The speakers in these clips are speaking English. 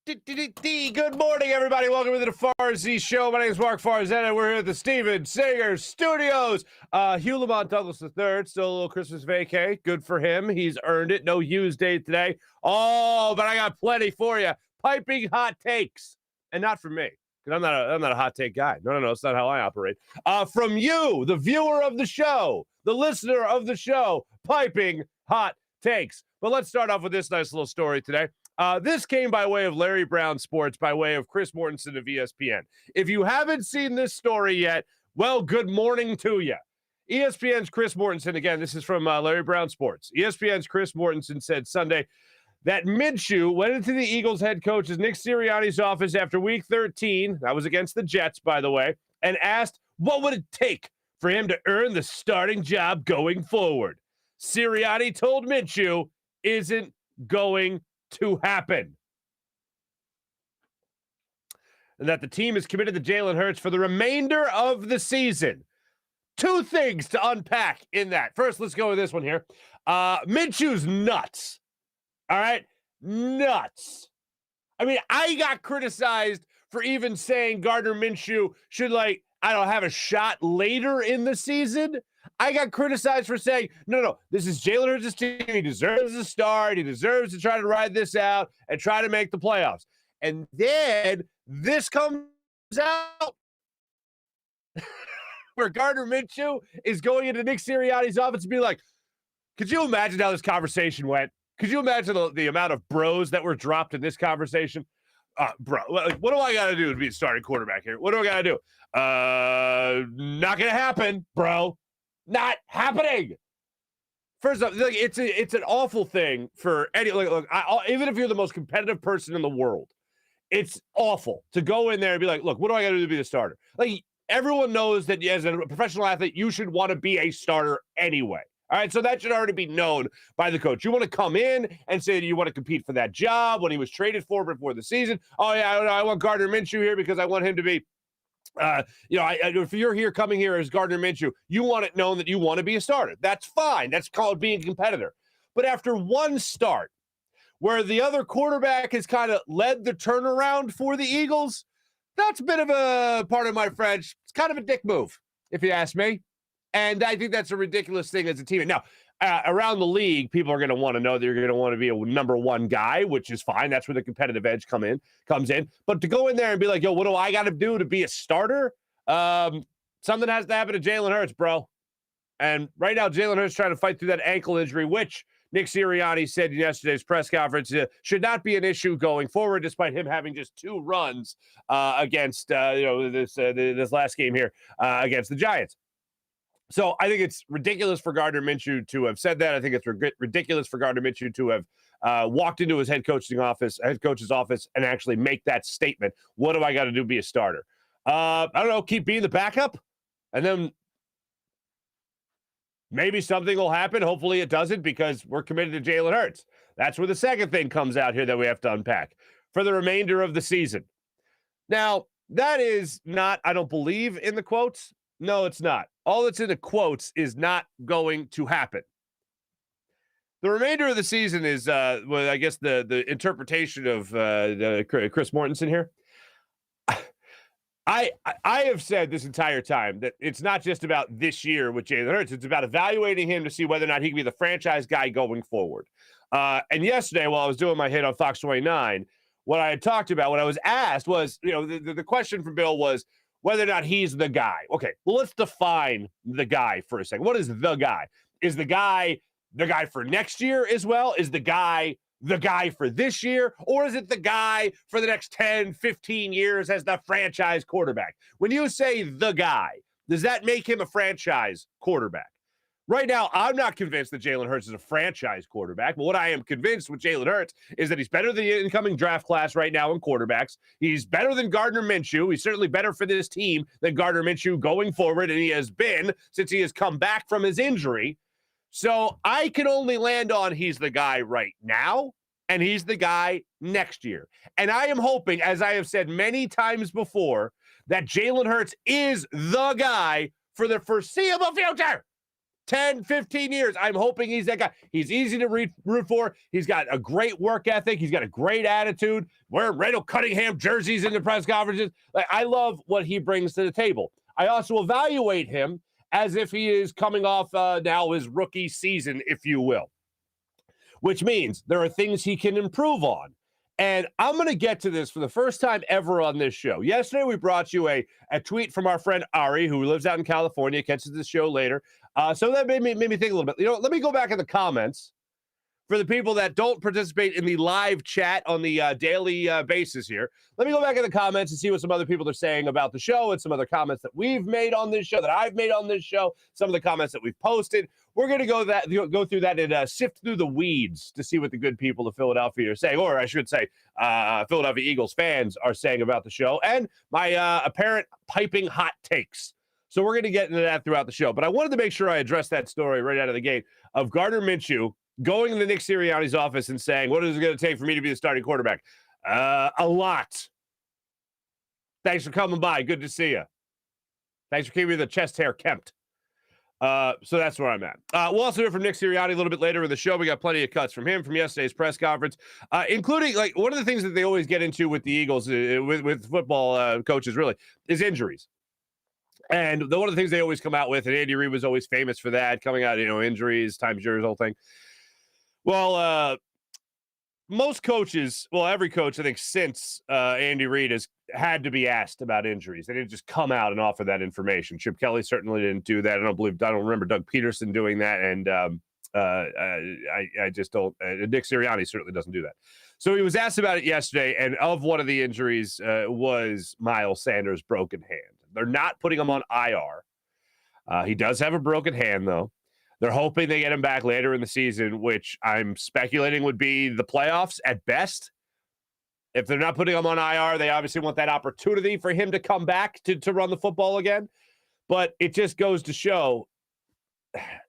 Good morning, everybody. Welcome to the Farzy Show. My name is Marc and we're here at the Steven Singer Studios. Hugh Lamont Douglas III, still a little Christmas vacay. Good for him. He's earned it. No Hugh's Day today. Oh, but I got plenty for you. Piping hot takes. And not from me, because I'm not a hot take guy. No, it's not how I operate. From you, the viewer of the show, the listener of the show, piping hot takes. But let's start off with this nice little story today. This came by way of Larry Brown Sports, by way of Chris Mortensen of ESPN. If you haven't seen this story yet, well, good morning to you. ESPN's Chris Mortensen, again, this is from Larry Brown Sports. ESPN's Chris Mortensen said Sunday that Minshew went into the Eagles head coach's Nick Sirianni's office after week 13, that was against the Jets, by the way, and asked what would it take for him to earn the starting job going forward. Sirianni told Minshew, isn't going to happen. And that the team is committed to Jalen Hurts for the remainder of the season. Two things to unpack in that. First, let's go with this one here. Minshew's nuts. All right? Nuts. I mean, I got criticized for even saying Gardner Minshew should, have a shot later in the season. I got criticized for saying, no, this is Jalen Hurts' team. He deserves a start. He deserves to try to ride this out and try to make the playoffs. And then this comes out where Gardner Minshew is going into Nick Sirianni's office and be like, could you imagine how this conversation went? Could you imagine the amount of bros that were dropped in this conversation? Bro, what do I got to do to be a starting quarterback here? What do I got to do? Not going to happen, bro. Not happening. First off, it's an awful thing for any. Even if you're the most competitive person in the world, it's awful to go in there and be like, look, what do I got to do to be the starter? Like, everyone knows that as a professional athlete, you should want to be a starter anyway. All right, so that should already be known by the coach. You want to come in and say that you want to compete for that job when he was traded for before the season. Oh, yeah, I want Gardner Minshew here because I want him to be, if you're here coming here as Gardner Minshew, you want it known that you want to be a starter. That's fine. That's called being a competitor. But after one start where the other quarterback has kind of led the turnaround for the Eagles, that's a bit of a, pardon my French, it's kind of a dick move, if you ask me. And I think that's a ridiculous thing as a team. Now, around the league, people are going to want to know that you're going to want to be a number one guy, which is fine. That's where the competitive edge comes in. But to go in there and be like, yo, what do I got to do to be a starter? Something has to happen to Jalen Hurts, bro. And right now, Jalen Hurts trying to fight through that ankle injury, which Nick Sirianni said in yesterday's press conference should not be an issue going forward, despite him having just 2 runs against this last game here against the Giants. So I think it's ridiculous for Gardner Minshew to have said that. I think it's ridiculous for Gardner Minshew to have walked into his head coach's office, and actually make that statement. What do I got to do to be a starter? I don't know. Keep being the backup, and then maybe something will happen. Hopefully it doesn't, because we're committed to Jalen Hurts. That's where the second thing comes out here that we have to unpack for the remainder of the season. Now, that is not, I don't believe in the quotes. No, it's not. All that's in the quotes is not going to happen. The remainder of the season is, I guess, the interpretation of Chris Mortensen here. I have said this entire time that it's not just about this year with Jalen Hurts. It's about evaluating him to see whether or not he can be the franchise guy going forward. And yesterday, while I was doing my hit on Fox 29, what I had talked about, what I was asked was, the question from Bill was, whether or not he's the guy. Okay, well, let's define the guy for a second. What is the guy? Is the guy for next year as well? Is the guy for this year? Or is it the guy for the next 10, 15 years as the franchise quarterback? When you say the guy, does that make him a franchise quarterback? Right now, I'm not convinced that Jalen Hurts is a franchise quarterback, but what I am convinced with Jalen Hurts is that he's better than the incoming draft class right now in quarterbacks. He's better than Gardner Minshew. He's certainly better for this team than Gardner Minshew going forward, and he has been since he has come back from his injury. So I can only land on he's the guy right now, and he's the guy next year. And I am hoping, as I have said many times before, that Jalen Hurts is the guy for the foreseeable future. 10, 15 years. I'm hoping he's that guy. He's easy to root for. He's got a great work ethic. He's got a great attitude. Wearing Randall Cunningham jerseys in the press conferences. Like, I love what he brings to the table. I also evaluate him as if he is coming off now his rookie season, if you will, which means there are things he can improve on. And I'm going to get to this for the first time ever on this show. Yesterday, we brought you a tweet from our friend Ari, who lives out in California, catches this show later. So that made me think a little bit. Let me go back in the comments for the people that don't participate in the live chat on the daily basis here. Let me go back in the comments and see what some other people are saying about the show and some other comments that we've made on this show, that I've made on this show, some of the comments that we've posted. We're going to go through that and sift through the weeds to see what the good people of Philadelphia are saying, or I should say Philadelphia Eagles fans are saying about the show, and my apparent piping hot takes. So we're going to get into that throughout the show. But I wanted to make sure I addressed that story right out of the gate of Gardner Minshew going into Nick Sirianni's office and saying, what is it going to take for me to be the starting quarterback? A lot. Thanks for coming by. Good to see you. Thanks for keeping the chest hair kempt. So that's where I'm at. We'll also hear from Nick Sirianni a little bit later in the show. We got plenty of cuts from him from yesterday's press conference, including, like, one of the things that they always get into with the Eagles, with football coaches, really, is injuries. And one of the things they always come out with, and Andy Reid was always famous for that, coming out, injuries, times yours, whole thing. Well, most coaches, every coach, I think, since Andy Reid has had to be asked about injuries. They didn't just come out and offer that information. Chip Kelly certainly didn't do that. I don't remember Doug Peterson doing that. And I just don't. Nick Sirianni certainly doesn't do that. So he was asked about it yesterday, and of one of the injuries was Miles Sanders' broken hand. They're not putting him on IR. He does have a broken hand, though. They're hoping they get him back later in the season, which I'm speculating would be the playoffs at best. If they're not putting him on IR, they obviously want that opportunity for him to come back to run the football again. But it just goes to show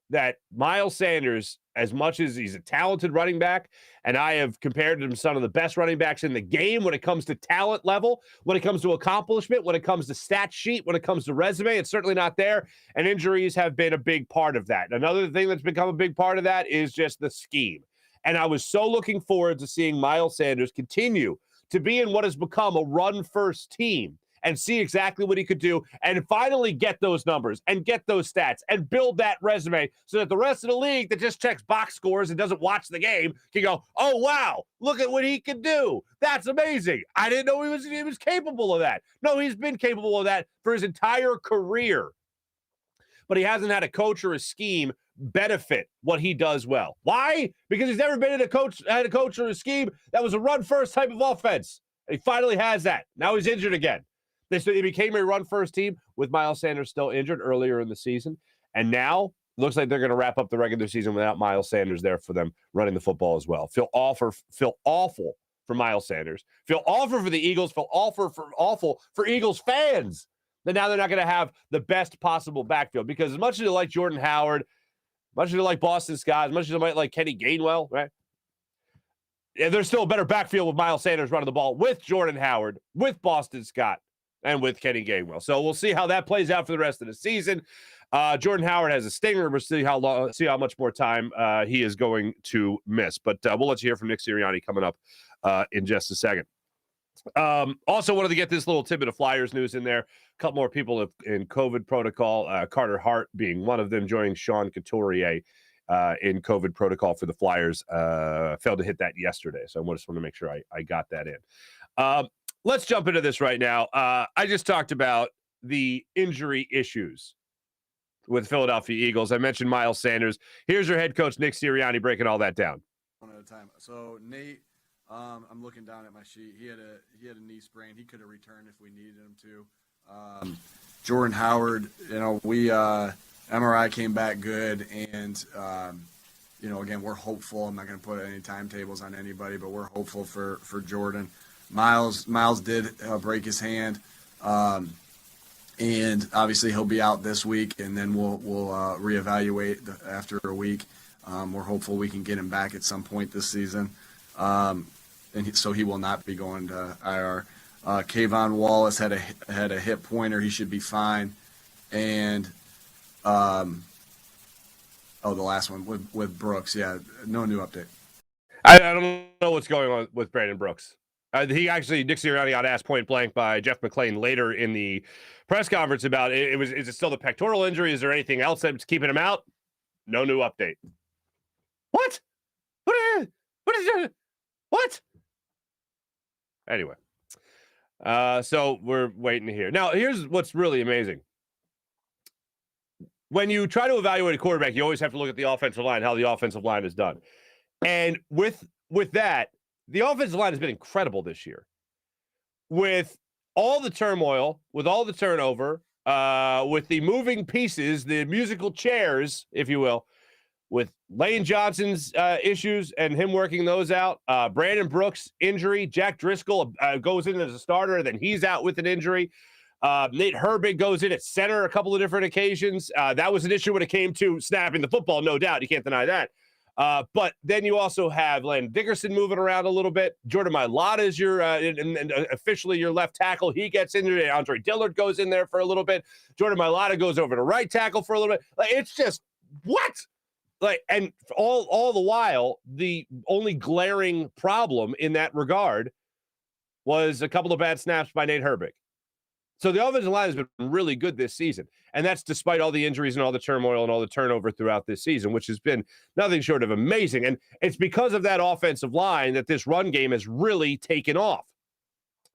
that Miles Sanders, as much as he's a talented running back, and I have compared him to some of the best running backs in the game when it comes to talent level, when it comes to accomplishment, when it comes to stat sheet, when it comes to resume, it's certainly not there. And injuries have been a big part of that. Another thing that's become a big part of that is just the scheme. And I was so looking forward to seeing Miles Sanders continue to be in what has become a run-first team and see exactly what he could do and finally get those numbers and get those stats and build that resume so that the rest of the league that just checks box scores and doesn't watch the game can go, oh, wow, look at what he can do. That's amazing. I didn't know he was capable of that. No, he's been capable of that for his entire career. But he hasn't had a coach or a scheme benefit what he does well. Why? Because he's never been had a coach or a scheme that was a run-first type of offense. He finally has that. Now he's injured again. They became a run-first team with Miles Sanders still injured earlier in the season. And now it looks like they're going to wrap up the regular season without Miles Sanders there for them running the football as well. Feel awful for Miles Sanders. Feel awful for the Eagles. Feel awful for Eagles fans. That now they're not going to have the best possible backfield. Because as much as they like Jordan Howard, as much as they like Boston Scott, as much as they might like Kenny Gainwell, right? Yeah, there's still a better backfield with Miles Sanders running the ball with Jordan Howard, with Boston Scott, and with Kenny Gainwell. So we'll see how that plays out for the rest of the season. Jordan Howard has a stinger. We'll see how much more time he is going to miss. But we'll let you hear from Nick Sirianni coming up in just a second. Also wanted to get this little tidbit of Flyers news in there. A couple more people in COVID protocol. Carter Hart being one of them, joining Sean Couturier in COVID protocol for the Flyers. Failed to hit that yesterday, so I just want to make sure I got that in. Let's jump into this right now. I just talked about the injury issues with Philadelphia Eagles. I mentioned Miles Sanders. Here's your head coach, Nick Sirianni, breaking all that down. One at a time. So Nate, I'm looking down at my sheet. He had a knee sprain. He could have returned if we needed him to. Jordan Howard, we MRI came back good, and again, we're hopeful. I'm not going to put any timetables on anybody, but we're hopeful for Jordan. Miles did break his hand, and obviously he'll be out this week, and then we'll reevaluate after a week. We're hopeful we can get him back at some point this season, so he will not be going to IR. Kayvon Wallace had a hip pointer. He should be fine, and Oh, the last one with Brooks. Yeah, no new update. I don't know what's going on with Brandon Brooks. Nick Sirianni got asked point blank by Jeff McClain later in the press conference about it. Is it still the pectoral injury? Is there anything else that's keeping him out? No new update. What? What is it? What? Anyway, so we're waiting to hear. Now, here's what's really amazing. When you try to evaluate a quarterback, you always have to look at the offensive line, how the offensive line is done. And with that, the offensive line has been incredible this year. With all the turmoil, with all the turnover, with the moving pieces, the musical chairs, if you will, with Lane Johnson's issues and him working those out, Brandon Brooks' injury, Jack Driscoll goes in as a starter, then he's out with an injury. Nate Herbig goes in at center a couple of different occasions. That was an issue when it came to snapping the football, no doubt. You can't deny that. But then you also have Landon Dickerson moving around a little bit. Jordan Mailata is your and officially your left tackle. He gets injured. Andre Dillard goes in there for a little bit. Jordan Mailata goes over to right tackle for a little bit. Like, it's just what? Like, and all the while, the only glaring problem in that regard was a couple of bad snaps by Nate Herbig. So the offensive line has been really good this season, and that's despite all the injuries and all the turmoil and all the turnover throughout this season, which has been nothing short of amazing. And it's because of that offensive line that this run game has really taken off.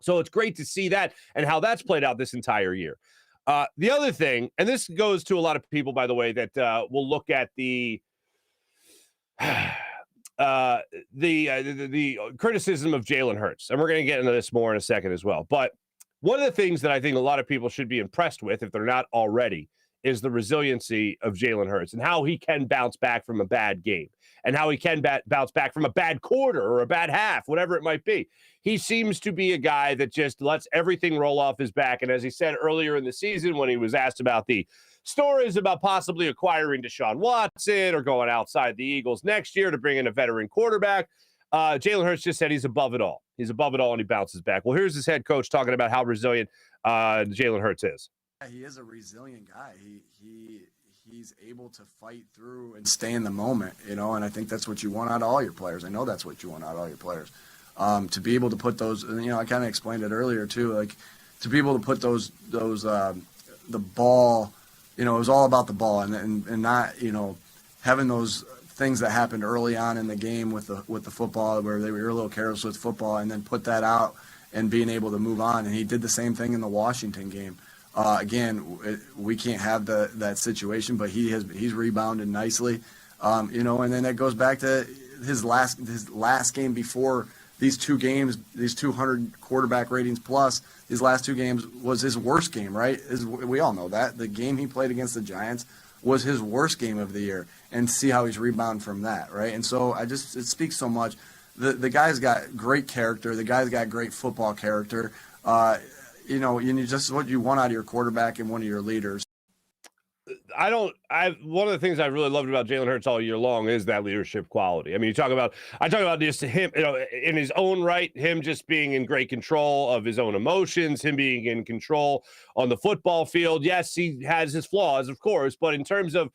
So it's great to see that and how that's played out this entire year. The other thing, and this goes to a lot of people, by the way, that will look at the criticism of Jalen Hurts, and we're going to get into this more in a second as well. But one of the things that I think a lot of people should be impressed with, if they're not already, is the resiliency of Jalen Hurts and how he can bounce back from a bad game and how he can bounce back from a bad quarter or a bad half, whatever it might be. He seems to be a guy that just lets everything roll off his back. And as he said earlier in the season when he was asked about the stories about possibly acquiring Deshaun Watson or going outside the Eagles next year to bring in a veteran quarterback, Jalen Hurts just said he's above it all. He's above it all, and he bounces back. Well, here's his head coach talking about how resilient Jalen Hurts is. Yeah, he is a resilient guy. He's able to fight through and stay in the moment, and I think that's what you want out of all your players. I know that's what you want out of all your players. To be able to put those, I kind of explained it earlier too, like to be able to put those the ball, it was all about the ball and not, having those things that happened early on in the game with the football where they were a little careless with football and then put that out and being able to move on. And he did the same thing in the Washington game. Again, we can't have that situation, but he's rebounded nicely. And then that goes back to his last game before these two games, these 200 quarterback ratings plus, these last two games was his worst game, right? We all know that. The game he played against the Giants was his worst game of the year, and see how he's rebounded from that, right? And so it speaks so much. The guy's got great character. The guy's got great football character. Just what you want out of your quarterback and one of your leaders. One of the things I really loved about Jalen Hurts all year long is that leadership quality. I mean, I talk about just him, in his own right, him just being in great control of his own emotions, him being in control on the football field. Yes, he has his flaws, of course, but in terms of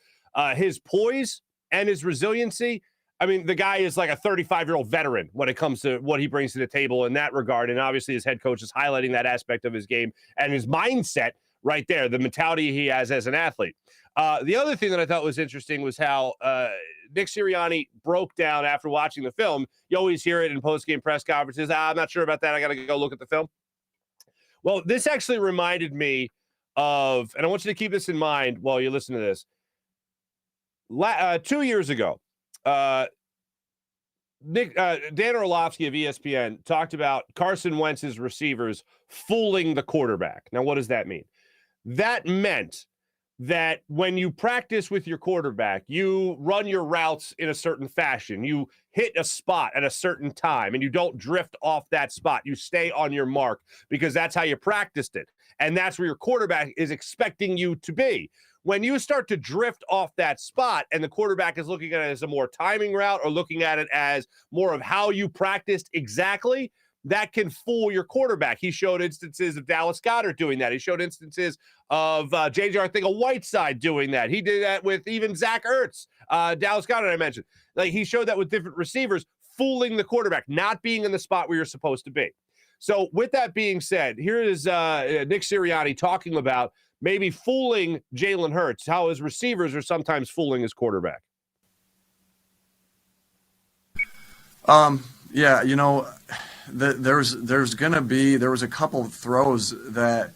his poise and his resiliency, I mean, the guy is like a 35-year-old veteran when it comes to what he brings to the table in that regard. And obviously his head coach is highlighting that aspect of his game and his mindset right there, the mentality he has as an athlete. The other thing that I thought was interesting was how Nick Sirianni broke down after watching the film. You always hear it in post-game press conferences. I'm not sure about that. I got to go look at the film. Well, this actually reminded me of, and I want you to keep this in mind while you listen to this. 2 years ago, Dan Orlovsky of ESPN talked about Carson Wentz's receivers fooling the quarterback. Now, what does that mean? That meant that when you practice with your quarterback, you run your routes in a certain fashion. You hit a spot at a certain time, and you don't drift off that spot. You stay on your mark because that's how you practiced it. And that's where your quarterback is expecting you to be. When you start to drift off that spot and the quarterback is looking at it as a more timing route or looking at it as more of how you practiced exactly, that can fool your quarterback. He showed instances of Dallas Goedert doing that. He showed instances of J.J. Whiteside doing that. He did that with even Zach Ertz, Dallas Goedert I mentioned. Like, he showed that with different receivers, fooling the quarterback, not being in the spot where you're supposed to be. So with that being said, here is Nick Sirianni talking about maybe fooling Jalen Hurts, how his receivers are sometimes fooling his quarterback. Yeah, you know, there was a couple of throws that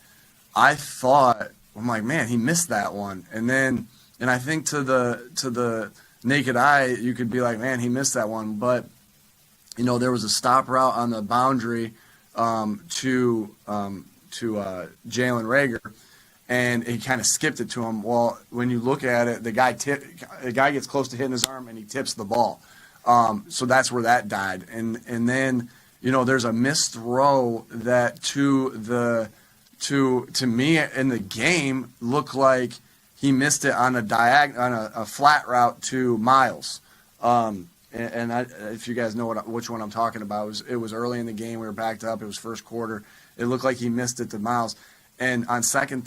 I thought, I'm like, man, he missed that one. And I think to the naked eye, you could be like, man, he missed that one. But, you know, there was a stop route on the boundary to Jalen Reagor, and he kind of skipped it to him. Well, when you look at it, the guy gets close to hitting his arm and he tips the ball. So that's where that died. And then, you know, there's a missed throw that to me in the game looked like he missed it on a flat route to Miles. If you guys know which one I'm talking about, it was early in the game. We were backed up. It was first quarter. It looked like he missed it to Miles. And on second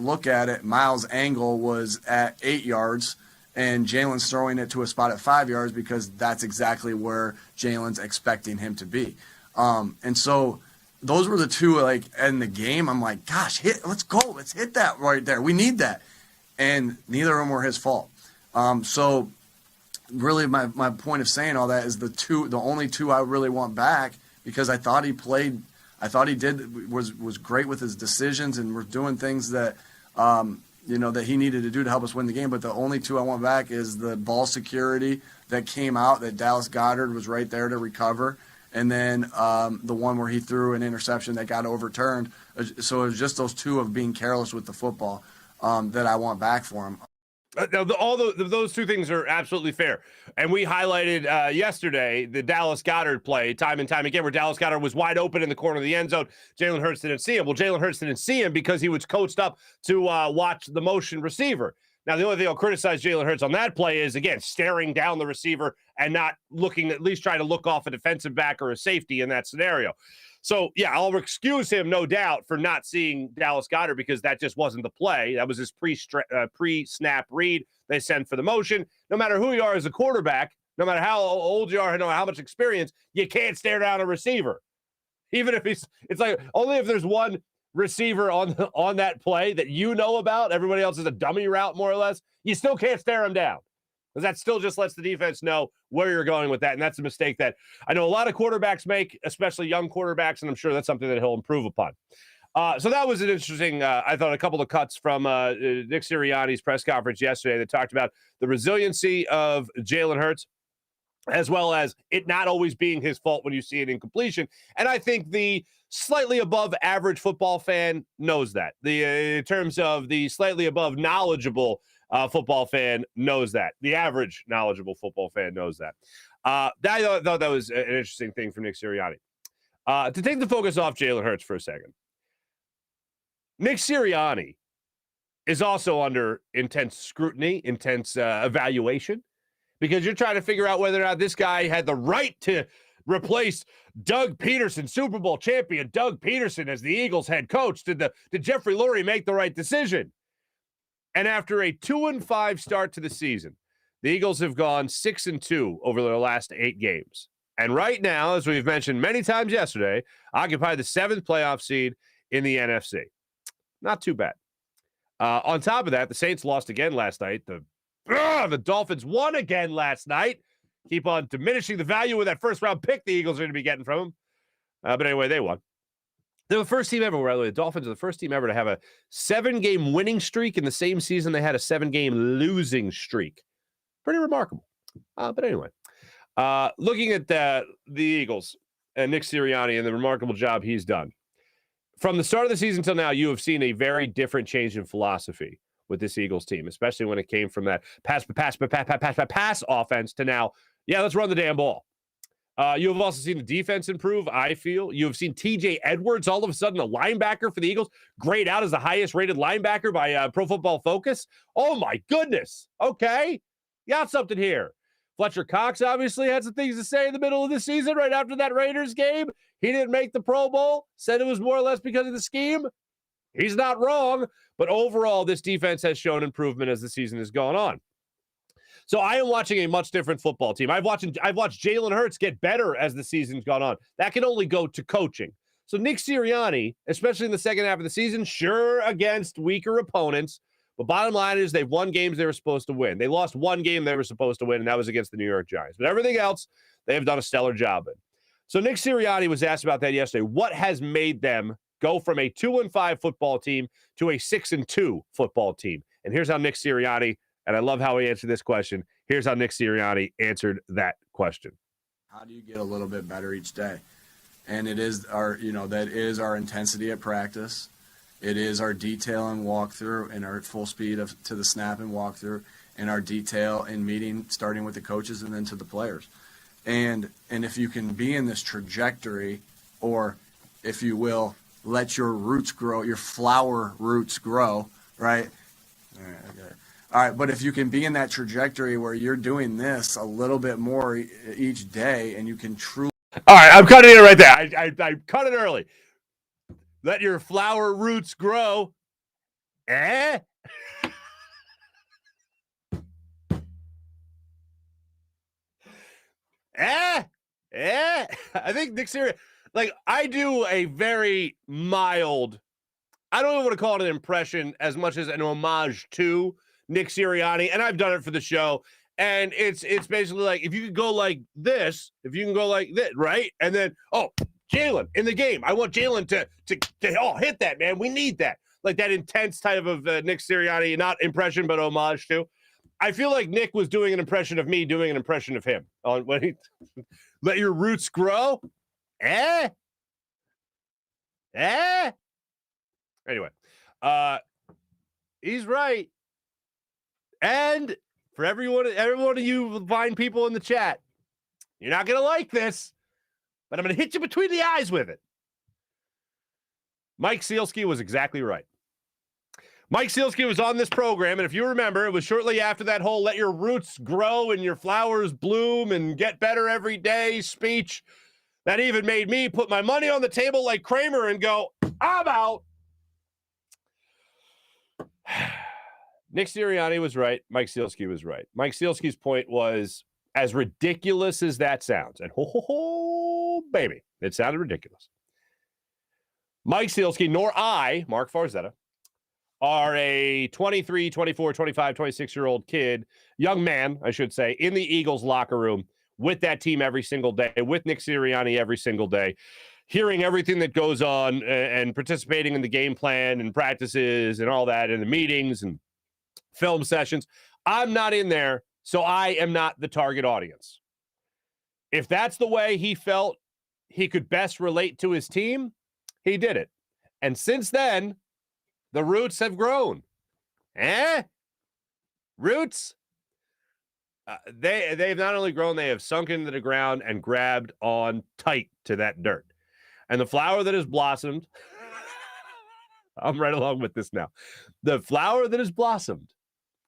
look at it, Miles' angle was at 8 yards, and Jalen's throwing it to a spot at 5 yards because that's exactly where Jalen's expecting him to be. And so those were the two, like, in the game. I'm like, gosh, let's go. Let's hit that right there. We need that. And neither of them were his fault. So really my point of saying all that is the only two I really want back, because I thought he was great with his decisions and was doing things that, you know, that he needed to do to help us win the game. But the only two I want back is the ball security that came out, that Dallas Goedert was right there to recover, and then the one where he threw an interception that got overturned. So it was just those two of being careless with the football that I want back for him. Now, those two things are absolutely fair. And we highlighted yesterday the Dallas Goedert play time and time again, where Dallas Goedert was wide open in the corner of the end zone. Jalen Hurts didn't see him. Well, Jalen Hurts didn't see him because he was coached up to watch the motion receiver. Now, the only thing I'll criticize Jalen Hurts on that play is, again, staring down the receiver and not looking, at least trying to look off a defensive back or a safety in that scenario. So, yeah, I'll excuse him, no doubt, for not seeing Dallas Goedert, because that just wasn't the play. That was his pre-snap read. They send for the motion. No matter who you are as a quarterback, no matter how old you are, no matter how much experience, you can't stare down a receiver. Even if it's like only if there's one receiver on that play that you know about, everybody else is a dummy route, more or less, you still can't stare him down. Because that still just lets the defense know where you're going with that. And that's a mistake that I know a lot of quarterbacks make, especially young quarterbacks, and I'm sure that's something that he'll improve upon. So that was an interesting, I thought, a couple of cuts from Nick Sirianni's press conference yesterday that talked about the resiliency of Jalen Hurts, as well as it not always being his fault when you see an incompletion. And I think the slightly above average football fan knows that. In terms of the slightly above knowledgeable football fan knows that. The average knowledgeable football fan knows that. I thought that was an interesting thing from Nick Sirianni. To take the focus off Jalen Hurts for a second, Nick Sirianni is also under intense scrutiny, intense evaluation, because you're trying to figure out whether or not this guy had the right to replace Doug Peterson, Super Bowl champion Doug Peterson, as the Eagles head coach. Did Jeffrey Lurie make the right decision? And after a 2-5 start to the season, the Eagles have gone 6-2 over their last 8 games. And right now, as we've mentioned many times yesterday, occupy the 7th playoff seed in the NFC. Not too bad. On top of that, the Saints lost again last night. The Dolphins won again last night. Keep on diminishing the value of that first-round pick the Eagles are going to be getting from them. But anyway, they won. They're the first team ever, by the way. The Dolphins are the first team ever to have a 7-game winning streak in the same season they had a 7-game losing streak. Pretty remarkable. But anyway, looking at the Eagles and Nick Sirianni and the remarkable job he's done. From the start of the season till now, you have seen a very different change in philosophy with this Eagles team, especially when it came from that pass offense to now, yeah, let's run the damn ball. You have also seen the defense improve, I feel. You have seen TJ Edwards, all of a sudden a linebacker for the Eagles, grayed out as the highest-rated linebacker by Pro Football Focus. Oh, my goodness. Okay. You got something here. Fletcher Cox obviously had some things to say in the middle of the season right after that Raiders game. He didn't make the Pro Bowl, said it was more or less because of the scheme. He's not wrong, but overall, this defense has shown improvement as the season has gone on. So I am watching a much different football team. I've watched Jalen Hurts get better as the season's gone on. That can only go to coaching. So Nick Sirianni, especially in the second half of the season, sure, against weaker opponents, but bottom line is they've won games they were supposed to win. They lost one game they were supposed to win, and that was against the New York Giants. But everything else, they have done a stellar job in. So Nick Sirianni was asked about that yesterday. What has made them go from a 2-5 football team to a 6-2 football team? And here's how Nick Sirianni, and I love how he answered this question. Here's how Nick Sirianni answered that question. How do you get a little bit better each day? And it is that is our intensity at practice. It is our detail and walkthrough and our full speed to the snap and walkthrough and our detail in meeting, starting with the coaches and then to the players. And if you can be in this trajectory, or if you will, let your roots grow, your flower roots grow, right? All right, but if you can be in that trajectory where you're doing this a little bit more each day and you can truly... All right, I'm cutting it right there. I cut it early. Let your flower roots grow. Eh? I think Nick Sirianni, I do a very mild, I don't even want to call it an impression as much as an homage to Nick Sirianni, and I've done it for the show. And it's basically like, if you could go like this, right? And then, Jalen in the game. I want Jalen to hit that, man. We need that. Like that intense type of Nick Sirianni, not impression, but homage to. I feel like Nick was doing an impression of me doing an impression of him. On when he let your roots grow. Anyway, he's right. And for every one of you fine people in the chat, you're not going to like this, but I'm going to hit you between the eyes with it. Mike Sealski was exactly right. Mike Sealski was on this program, and if you remember, it was shortly after that whole let your roots grow and your flowers bloom and get better every day speech that even made me put my money on the table like Kramer and go, I'm out. Nick Sirianni was right. Mike Sealski was right. Mike Sealski's point was, as ridiculous as that sounds, and baby, it sounded ridiculous. Mike Sealski, nor I, Marc Farzetta, are a 23, 24, 25, 26-year-old kid, young man, I should say, in the Eagles locker room with that team every single day, with Nick Sirianni every single day, hearing everything that goes on and participating in the game plan and practices and all that, and the meetings and film sessions. I'm not in there, so I am not the target audience. If that's the way he felt he could best relate to his team, he did it. And since then, the roots have grown. Roots? They've not only grown, they have sunk into the ground and grabbed on tight to that dirt. And the flower that has blossomed, I'm right along with this now. The flower that has blossomed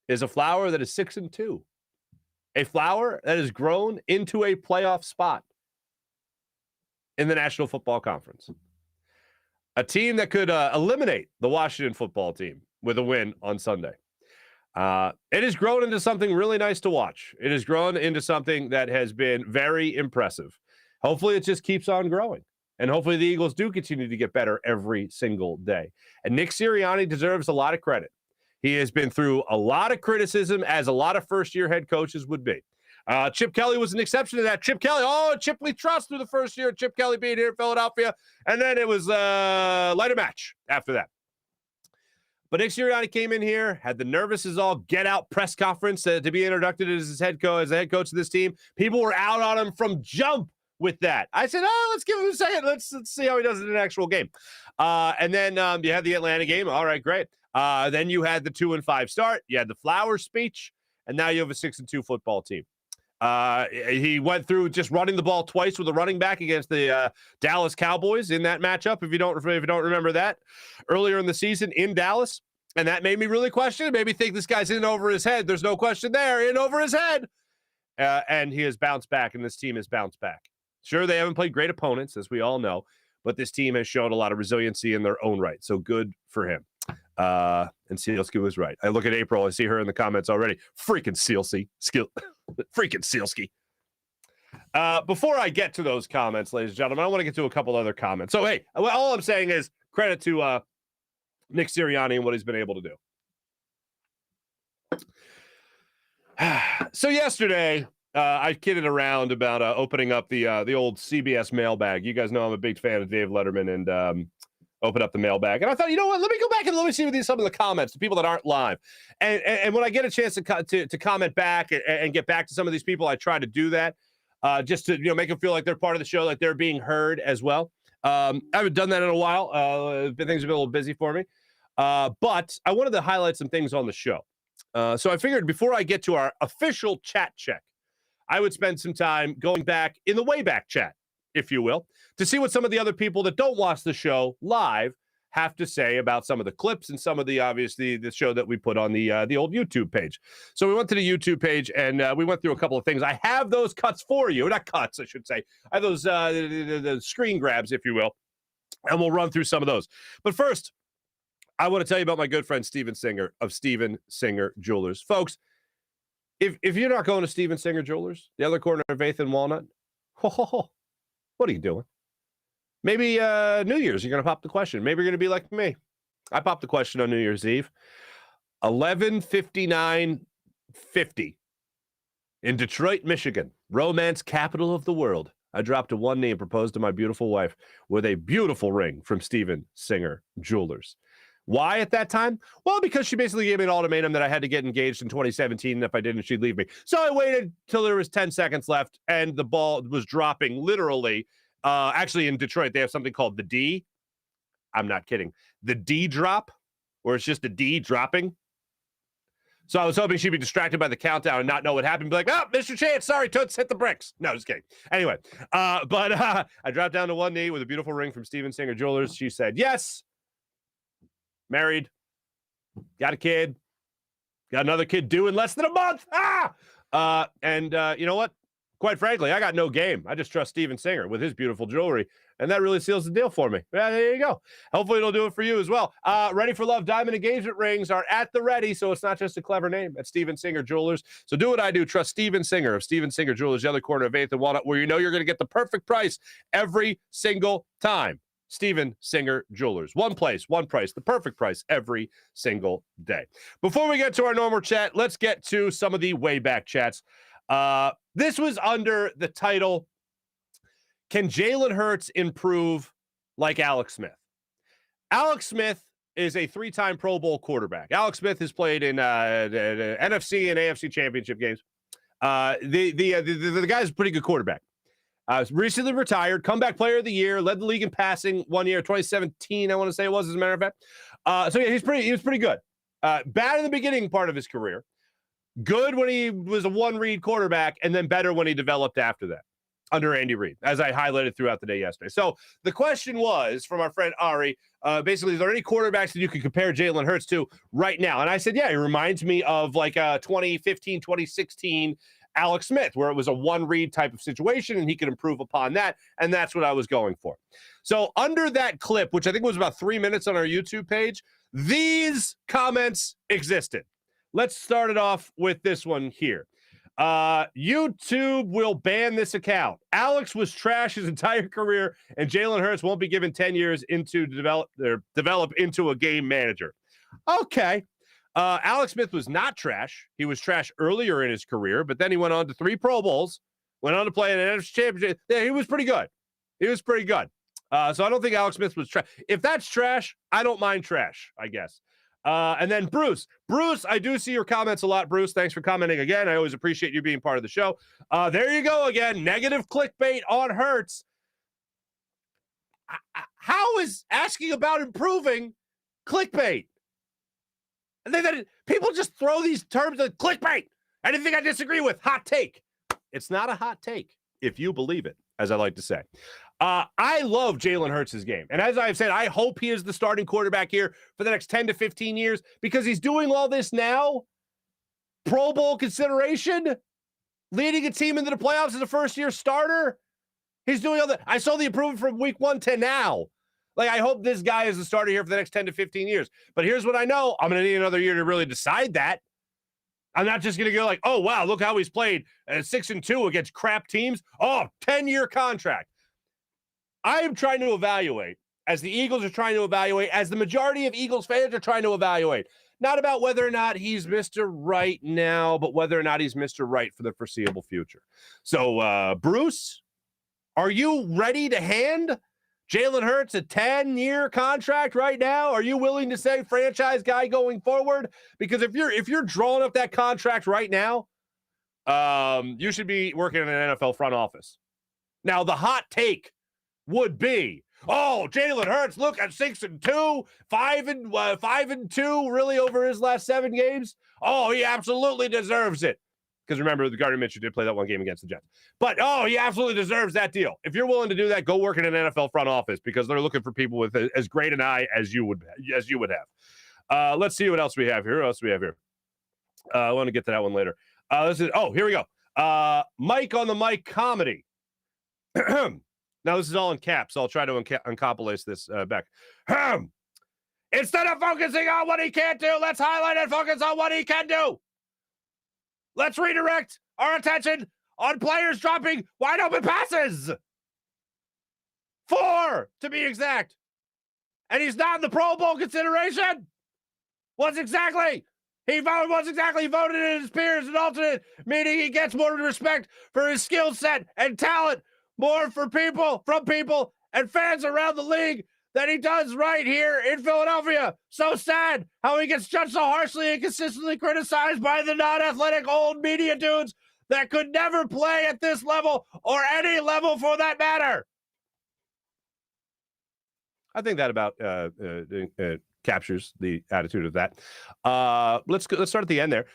is a flower that is 6-2. A flower that has grown into a playoff spot in the National Football Conference. A team that could eliminate the Washington football team with a win on Sunday. It has grown into something really nice to watch. It has grown into something that has been very impressive. Hopefully it just keeps on growing. And hopefully the Eagles do continue to get better every single day. And Nick Sirianni deserves a lot of credit. He has been through a lot of criticism, as a lot of first-year head coaches would be. Chip Kelly was an exception to that. Chip we trust through the first year. Chip Kelly being here in Philadelphia. And then it was lighter match after that. But Nick Sirianni came in here, had the nervous as all get-out press conference to be introduced as the head coach of this team. People were out on him from jump with that. I said, let's give him a second. Let's see how he does in an actual game. And then you had the Atlanta game. All right, great. Then you had the 2-5 start. You had the flower speech, and now you have a 6-2 football team. He went through just running the ball twice with a running back against the Dallas Cowboys in that matchup. If you don't remember that, earlier in the season in Dallas, and that made me really question. It made me think this guy's in over his head. There's no question there, in over his head. and he has bounced back, and this team has bounced back. Sure, they haven't played great opponents, as we all know, but this team has shown a lot of resiliency in their own right, so good for him. And Sealski was right. I look at April, I see her in the comments already. Freaking Sealski. Freaking Sealski. Before I get to those comments, ladies and gentlemen, I want to get to a couple other comments. So, hey, all I'm saying is credit to Nick Sirianni and what he's been able to do. So yesterday, I kidded around about opening up the old CBS mailbag. You guys know I'm a big fan of Dave Letterman and open up the mailbag. And I thought, you know what? Let me go back and let me see some of the comments, the people that aren't live. And when I get a chance to comment back and get back to some of these people, I try to do that just to make them feel like they're part of the show, like they're being heard as well. I haven't done that in a while. Things have been a little busy for me. But I wanted to highlight some things on the show. So I figured before I get to our official chat check, I would spend some time going back in the Wayback Chat, if you will, to see what some of the other people that don't watch the show live have to say about some of the clips and some of the, obviously, the show that we put on the old YouTube page. So we went to the YouTube page, and we went through a couple of things. I have those cuts for you. Not cuts, I should say. I have those the screen grabs, if you will, and we'll run through some of those. But first, I want to tell you about my good friend Steven Singer of Steven Singer Jewelers. Folks, if you're not going to Steven Singer Jewelers, the other corner of 8th and Walnut, what are you doing? Maybe New Year's, you're going to pop the question. Maybe you're going to be like me. I popped the question on New Year's Eve. 11:59:50 in Detroit, Michigan, romance capital of the world. I dropped to one knee and proposed to my beautiful wife with a beautiful ring from Steven Singer Jewelers. Why at that time? Well, because she basically gave me an ultimatum that I had to get engaged in 2017, and if I didn't, she'd leave me. So I waited till there was 10 seconds left, and the ball was dropping literally. Actually, in Detroit, they have something called the D. I'm not kidding. The D drop, where it's just a D dropping. So I was hoping she'd be distracted by the countdown and not know what happened. Be like, oh, Mr. Chance, sorry, Toots, hit the bricks. No, just kidding. Anyway, but I dropped down to one knee with a beautiful ring from Steven Singer Jewelers. She said, yes. Married, got a kid, got another kid due in less than a month. And you know what? Quite frankly, I got no game. I just trust Steven Singer with his beautiful jewelry, and that really seals the deal for me. Yeah, there you go. Hopefully it'll do it for you as well. Ready for Love diamond engagement rings are at the ready, so it's not just a clever name. At Steven Singer Jewelers. So do what I do. Trust Steven Singer of Steven Singer Jewelers, the other corner of 8th and Walnut, where you know you're going to get the perfect price every single time. Steven Singer Jewelers. One place, one price, the perfect price every single day. Before we get to our normal chat, let's get to some of the Wayback Chats. This was under the title, Can Jalen Hurts Improve Like Alex Smith? Alex Smith is a 3-time Pro Bowl quarterback. Alex Smith has played in the NFC and AFC championship games. The guy's a pretty good quarterback. Recently retired, comeback player of the year, led the league in passing one year, 2017, I want to say it was, as a matter of fact. So yeah, he was pretty good. Bad in the beginning part of his career. Good when he was a one-read quarterback, and then better when he developed after that, under Andy Reid, as I highlighted throughout the day yesterday. So the question was, from our friend Ari, basically, is there any quarterbacks that you could compare Jalen Hurts to right now? And I said, yeah, he reminds me of like 2015, 2016 Alex Smith, where it was a one-read type of situation, and he could improve upon that, and that's what I was going for. So under that clip, which I think was about 3 minutes on our YouTube page, these comments existed. Let's start it off with this one here. YouTube will ban this account. Alex was trash his entire career, and Jalen Hurts won't be given 10 years to develop into a game manager. Okay. Alex Smith was not trash. He was trash earlier in his career, but then he went on to 3 Pro Bowls, went on to play in an NFC championship. Yeah, he was pretty good. So I don't think Alex Smith was trash. If that's trash, I don't mind trash, I guess. And then Bruce, I do see your comments a lot, Bruce. Thanks for commenting again. I always appreciate you being part of the show. There you go again. Negative clickbait on Hurts. How is asking about improving clickbait? And then people just throw these terms of clickbait. Anything I disagree with, hot take. It's not a hot take, if you believe it, as I like to say. I love Jalen Hurts' game. And as I've said, I hope he is the starting quarterback here for the next 10 to 15 years because he's doing all this now. Pro Bowl consideration, leading a team into the playoffs as a first-year starter. He's doing all that. I saw the improvement from week 1 to now. Like, I hope this guy is the starter here for the next 10 to 15 years. But here's what I know. I'm going to need another year to really decide that. I'm not just going to go like, oh, wow, look how he's played 6-2 against crap teams. Oh, 10-year contract. I am trying to evaluate, as the Eagles are trying to evaluate, as the majority of Eagles fans are trying to evaluate, not about whether or not he's Mr. Right now, but whether or not he's Mr. Right for the foreseeable future. So, Bruce, are you ready to hand Jalen Hurts a 10-year contract right now? Are you willing to say franchise guy going forward? Because if you're drawing up that contract right now, you should be working in an NFL front office. Now, the hot take would be, oh, Jalen Hurts, look at 6-2, 5-2, really over his last 7 games. Oh, he absolutely deserves it. Because remember, the Gardner Minshew did play that one game against the Jets. But, oh, he absolutely deserves that deal. If you're willing to do that, go work in an NFL front office because they're looking for people with as great an eye as you would have. Let's see what else we have here. What else do we have here? I want to get to that one later. Here we go. Mike on the Mic comedy. Now, this is all in caps, so I'll try to uncapitalize this back. Instead of focusing on what he can't do, let's highlight and focus on what he can do. Let's redirect our attention on players dropping wide open passes. 4, to be exact. And he's not in the Pro Bowl consideration. Once exactly he voted in his peers an alternate, meaning he gets more respect for his skill set and talent, more from people and fans around the league than he does right here in Philadelphia. So sad how he gets judged so harshly and consistently criticized by the non-athletic old media dudes that could never play at this level or any level for that matter. I think that about captures the attitude of that. Let's start at the end there.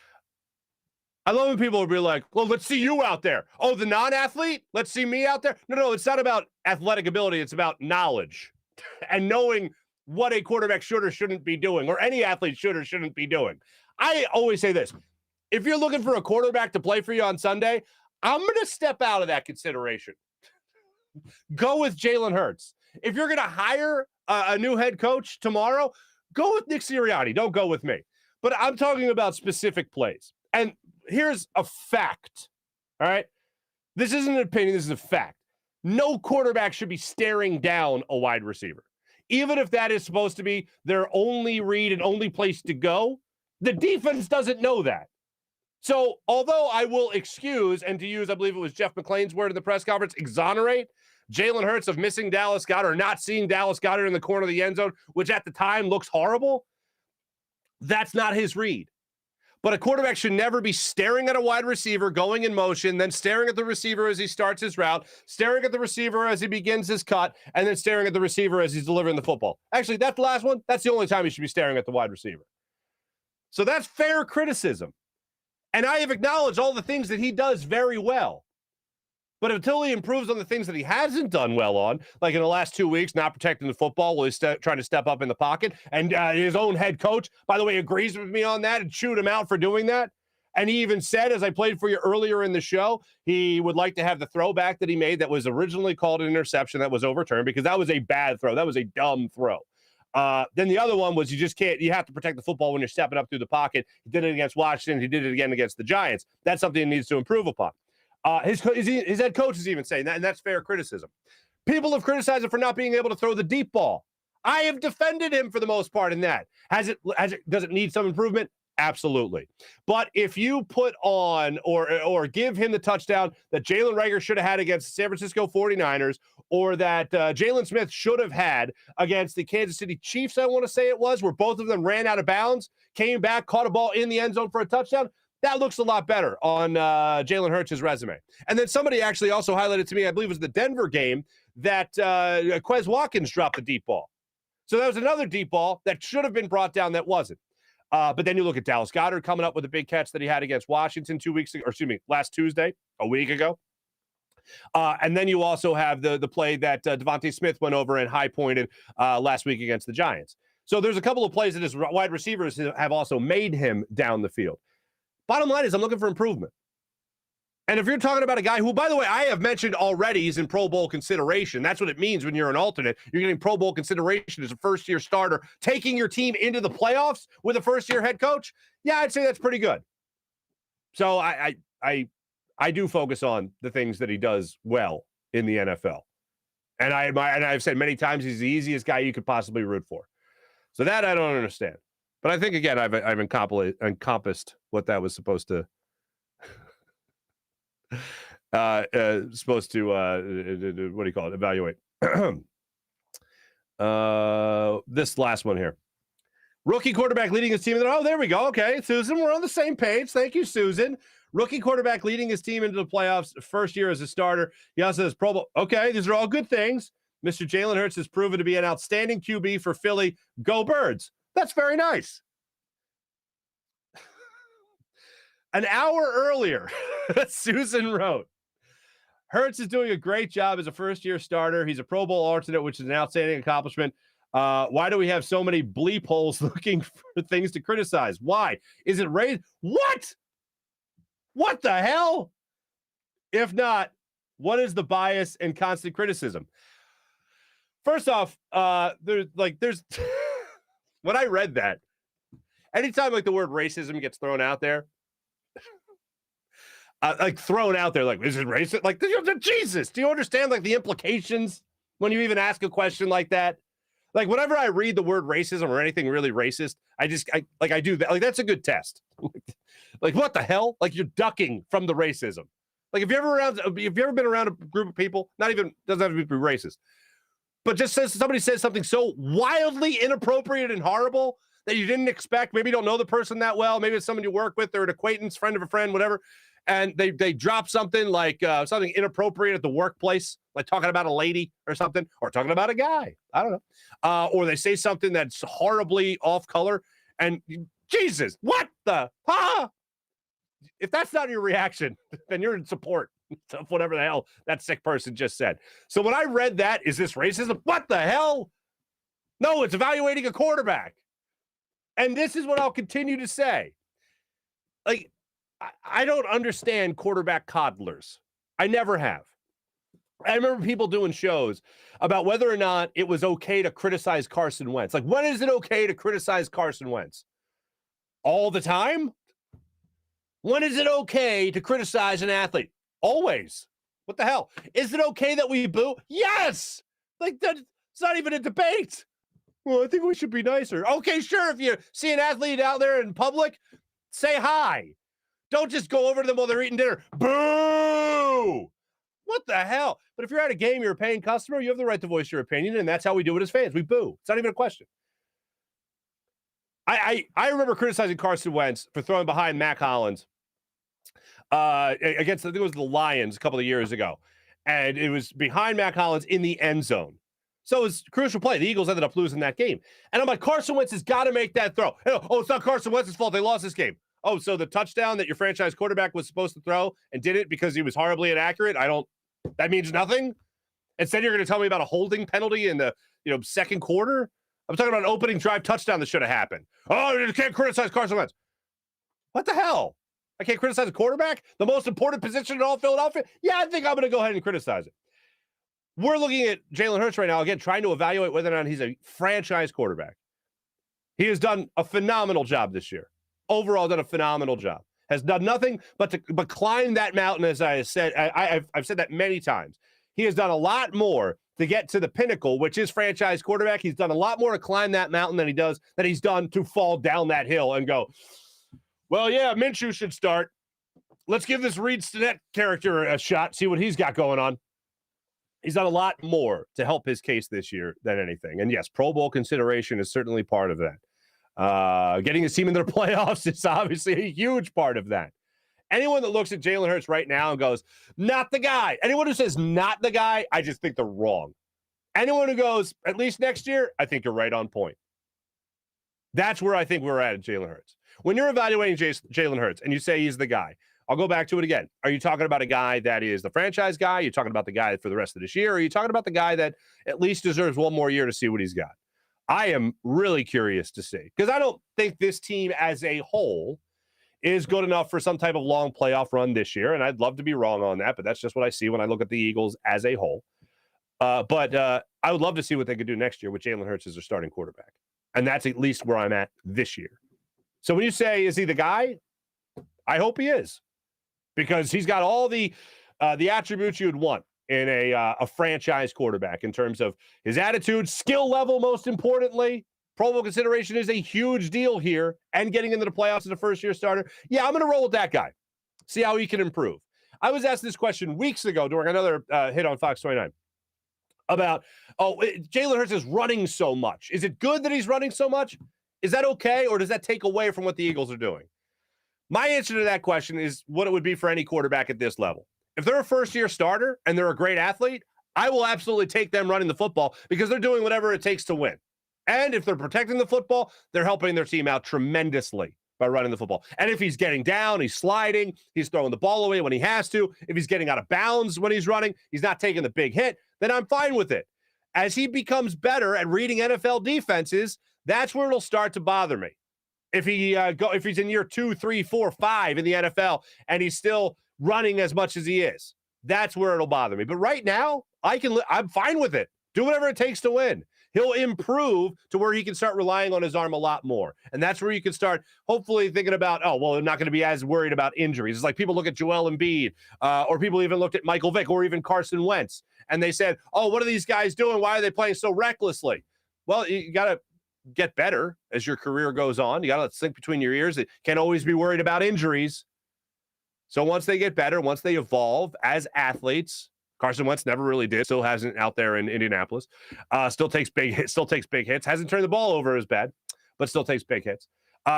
I love when people will be like, well, let's see you out there. Oh, the non-athlete? Let's see me out there? No, it's not about athletic ability. It's about knowledge and knowing what a quarterback should or shouldn't be doing, or any athlete should or shouldn't be doing. I always say this. If you're looking for a quarterback to play for you on Sunday, I'm going to step out of that consideration. Go with Jalen Hurts. If you're going to hire a new head coach tomorrow, go with Nick Sirianni. Don't go with me. But I'm talking about specific plays. And here's a fact, all right? This isn't an opinion. This is a fact. No quarterback should be staring down a wide receiver. Even if that is supposed to be their only read and only place to go, the defense doesn't know that. So although I will excuse, and to use, I believe it was Jeff McClain's word in the press conference, exonerate Jalen Hurts of missing Dallas Goedert or not seeing Dallas Goedert in the corner of the end zone, which at the time looks horrible, that's not his read. But a quarterback should never be staring at a wide receiver, going in motion, then staring at the receiver as he starts his route, staring at the receiver as he begins his cut, and then staring at the receiver as he's delivering the football. Actually, that's the last one. That's the only time he should be staring at the wide receiver. So that's fair criticism. And I have acknowledged all the things that he does very well. But until he improves on the things that he hasn't done well on, like in the last 2 weeks, not protecting the football while he's trying to step up in the pocket, and his own head coach, by the way, agrees with me on that and chewed him out for doing that. And he even said, as I played for you earlier in the show, he would like to have the throwback that he made that was originally called an interception that was overturned because that was a bad throw. That was a dumb throw. Then the other one was you have to protect the football when you're stepping up through the pocket. He did it against Washington. He did it again against the Giants. That's something he needs to improve upon. His head coach is even saying that, and that's fair criticism. People have criticized him for not being able to throw the deep ball. I have defended him for the most part in that. Does it need some improvement? Absolutely. But if you put on or give him the touchdown that Jalen Reagor should have had against the San Francisco 49ers, or that Jalen Smith should have had against the Kansas City Chiefs, I want to say it was, where both of them ran out of bounds, came back, caught a ball in the end zone for a touchdown, that looks a lot better on Jalen Hurts' resume. And then somebody actually also highlighted to me, I believe it was the Denver game, that Quez Watkins dropped the deep ball. So that was another deep ball that should have been brought down that wasn't. But then you look at Dallas Goedert coming up with a big catch that he had against Washington last Tuesday, a week ago. And then you also have the play that Devontae Smith went over and high-pointed last week against the Giants. So there's a couple of plays that his wide receivers have also made him down the field. Bottom line is I'm looking for improvement. And if you're talking about a guy who, by the way, I have mentioned already is in Pro Bowl consideration, that's what it means when you're an alternate. You're getting Pro Bowl consideration as a first-year starter, taking your team into the playoffs with a first-year head coach. Yeah, I'd say that's pretty good. So I do focus on the things that he does well in the NFL. And I've said many times he's the easiest guy you could possibly root for. So that I don't understand. But I think, again, I've encompassed what that was supposed to what do you call it? Evaluate. This last one here. Rookie quarterback leading his team. Oh, there we go. Okay, Susan, we're on the same page. Thank you, Susan. Rookie quarterback leading his team into the playoffs, first year as a starter. He also has Pro Bowl. Okay, these are all good things. Mr. Jalen Hurts has proven to be an outstanding QB for Philly. Go Birds. That's very nice. An hour earlier, Susan wrote, Hurts is doing a great job as a first-year starter. He's a Pro Bowl alternate, which is an outstanding accomplishment. Why do we have so many bleep holes looking for things to criticize? Why? Is it raised? What? What the hell? If not, what is the bias and constant criticism? First off, there's when I read that, anytime like the word racism gets thrown out there, thrown out there, like, is it racist? Like, Jesus, do you understand like the implications when you even ask a question like that? Like, whenever I read the word racism or anything really racist, I do that. Like, that's a good test. Like, what the hell? Like, you're ducking from the racism. Like, if you ever been around a group of people, doesn't have to be racist, but just says somebody says something so wildly inappropriate and horrible that you didn't expect. Maybe you don't know the person that well. Maybe it's someone you work with or an acquaintance, friend of a friend, whatever. And they drop something like something inappropriate at the workplace, like talking about a lady or something, or talking about a guy. I don't know. Or they say something that's horribly off color. And Jesus, what the? If that's not your reaction, then you're in support of whatever the hell that sick person just said. So when I read that, is this racism? What the hell? No, it's evaluating a quarterback. And this is what I'll continue to say. Like, I don't understand quarterback coddlers. I never have. I remember people doing shows about whether or not it was okay to criticize Carson Wentz. Like, when is it okay to criticize Carson Wentz? All the time? When is it okay to criticize an athlete? Always. What the hell? Is it okay that we boo? Yes! Like, that's not even a debate. Well, I think we should be nicer. Okay, sure. If you see an athlete out there in public, say hi. Don't just go over to them while they're eating dinner. Boo! What the hell? But if you're at a game, you're a paying customer, you have the right to voice your opinion, and that's how we do it as fans. We boo. It's not even a question. I remember criticizing Carson Wentz for throwing behind Mac Hollins against, I think it was the Lions a couple of years ago. And it was behind Mac Hollins in the end zone. So it was a crucial play. The Eagles ended up losing that game. And I'm like, Carson Wentz has got to make that throw. Oh, it's not Carson Wentz's fault. They lost this game. Oh, so the touchdown that your franchise quarterback was supposed to throw and did it because he was horribly inaccurate, that means nothing? Instead, you're going to tell me about a holding penalty in the second quarter? I'm talking about an opening drive touchdown that should have happened. Oh, you can't criticize Carson Wentz. What the hell? I can't criticize a quarterback? The most important position in all Philadelphia? Yeah, I think I'm going to go ahead and criticize it. We're looking at Jalen Hurts right now, again, trying to evaluate whether or not he's a franchise quarterback. He has done a phenomenal job this year. Overall, done a phenomenal job. Has done nothing but climb that mountain, as I said. I've said that many times. He has done a lot more to get to the pinnacle, which is franchise quarterback. He's done a lot more to climb that mountain than he's done to fall down that hill and go, well, yeah, Minshew should start. Let's give this Reed Stinnett character a shot, see what he's got going on. He's done a lot more to help his case this year than anything. And yes, Pro Bowl consideration is certainly part of that. Getting his team into the playoffs is obviously a huge part of that. Anyone that looks at Jalen Hurts right now and goes, not the guy. Anyone who says not the guy, I just think they're wrong. Anyone who goes, at least next year, I think you're right on point. That's where I think we're at Jalen Hurts. When you're evaluating Jalen Hurts and you say he's the guy, I'll go back to it again. Are you talking about a guy that is the franchise guy? Are you talking about the guy for the rest of this year? Or are you talking about the guy that at least deserves one more year to see what he's got? I am really curious to see, because I don't think this team as a whole is good enough for some type of long playoff run this year. And I'd love to be wrong on that, but that's just what I see when I look at the Eagles as a whole. But I would love to see what they could do next year with Jalen Hurts as their starting quarterback. And that's at least where I'm at this year. So when you say, is he the guy? I hope he is, because he's got all the attributes you'd want in a franchise quarterback in terms of his attitude, skill level, most importantly. Pro Bowl consideration is a huge deal here, and getting into the playoffs as a first-year starter. Yeah, I'm going to roll with that guy. See how he can improve. I was asked this question weeks ago during another hit on Fox 29 about, Jalen Hurts is running so much. Is it good that he's running so much? Is that okay, or does that take away from what the Eagles are doing? My answer to that question is what it would be for any quarterback at this level. If they're a first-year starter and they're a great athlete, I will absolutely take them running the football because they're doing whatever it takes to win. And if they're protecting the football, they're helping their team out tremendously by running the football. And if he's getting down, he's sliding, he's throwing the ball away when he has to, if he's getting out of bounds when he's running, he's not taking the big hit, then I'm fine with it. As he becomes better at reading NFL defenses, that's where it'll start to bother me. If he's in year 2, 3, 4, 5 in the NFL and he's still running as much as he is, that's where it'll bother me. But right now, I'm fine with it. Do whatever it takes to win. He'll improve to where he can start relying on his arm a lot more. And that's where you can start hopefully thinking about, I'm not going to be as worried about injuries. It's like people look at Joel Embiid, or people even looked at Michael Vick or even Carson Wentz, and they said, what are these guys doing? Why are they playing so recklessly? Well, you got to get better as your career goes on. You got to think between your ears. It can't always be worried about injuries. So once they get better, once they evolve as athletes, Carson Wentz never really did. Still hasn't out there in Indianapolis. Still takes big hits. Hasn't turned the ball over as bad, but still takes big hits.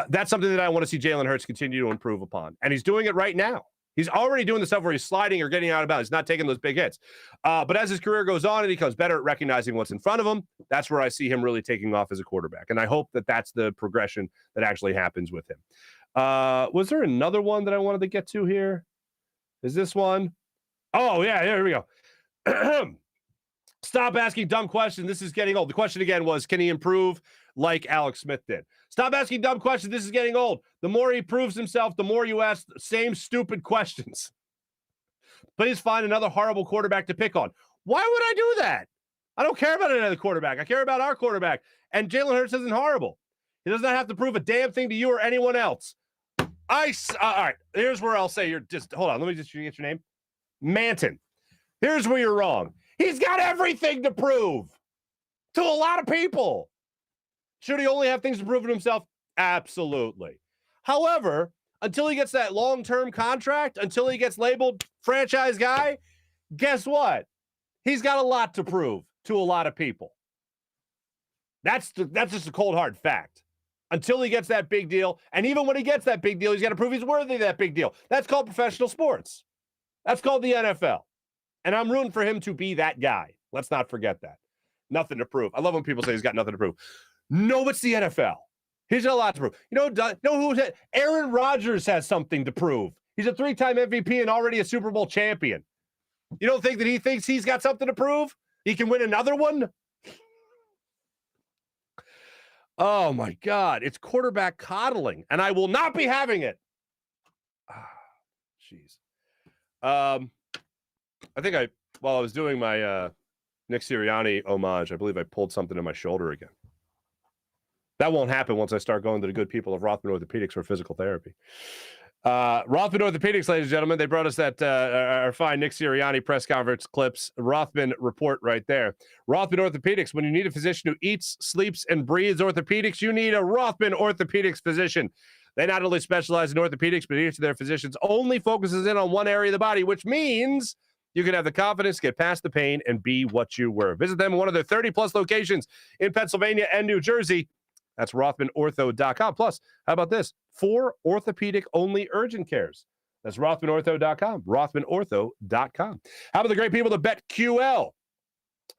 That's something that I want to see Jalen Hurts continue to improve upon. And he's doing it right now. He's already doing the stuff where he's sliding or getting out of bounds. He's not taking those big hits. But as his career goes on and he becomes better at recognizing what's in front of him, that's where I see him really taking off as a quarterback. And I hope that that's the progression that actually happens with him. Was there another one that I wanted to get to here? Is this one? Oh, yeah, here we go. Stop asking dumb questions. This is getting old. The question again was, can he improve like Alex Smith did? Stop asking dumb questions. This is getting old. The more he proves himself, the more you ask the same stupid questions. Please find another horrible quarterback to pick on. Why would I do that? I don't care about another quarterback. I care about our quarterback. And Jalen Hurts isn't horrible. He does not have to prove a damn thing to you or anyone else. All right, here's where I'll say you're just, hold on, let me just get your name. Manton. Here's where you're wrong. He's got everything to prove to a lot of people. Should he only have things to prove to himself? Absolutely. However, until he gets that long-term contract, until he gets labeled franchise guy, guess what? He's got a lot to prove to a lot of people. That's just a cold, hard fact. Until he gets that big deal, and even when he gets that big deal, he's got to prove he's worthy of that big deal. That's called professional sports. That's called the NFL. And I'm rooting for him to be that guy. Let's not forget that. Nothing to prove. I love when people say he's got nothing to prove. No, it's the NFL. He's got a lot to prove. You know who said? Aaron Rodgers has something to prove. He's a 3-time MVP and already a Super Bowl champion. You don't think that he thinks he's got something to prove? He can win another one? Oh, my God. It's quarterback coddling, and I will not be having it. Jeez. I think while I was doing my Nick Sirianni homage, I believe I pulled something in my shoulder again. That won't happen once I start going to the good people of Rothman Orthopaedics for physical therapy. Rothman Orthopaedics, ladies and gentlemen, they brought us that our fine Nick Sirianni press conference clips, Rothman report right there. Rothman Orthopaedics, when you need a physician who eats, sleeps, and breathes orthopedics, you need a Rothman Orthopaedics physician. They not only specialize in orthopedics, but each of their physicians only focuses in on one area of the body, which means you can have the confidence to get past the pain and be what you were. Visit them in one of their 30-plus locations in Pennsylvania and New Jersey. That's RothmanOrtho.com. Plus, how about this? 4 orthopedic-only urgent cares. That's RothmanOrtho.com. RothmanOrtho.com. How about the great people at BetQL?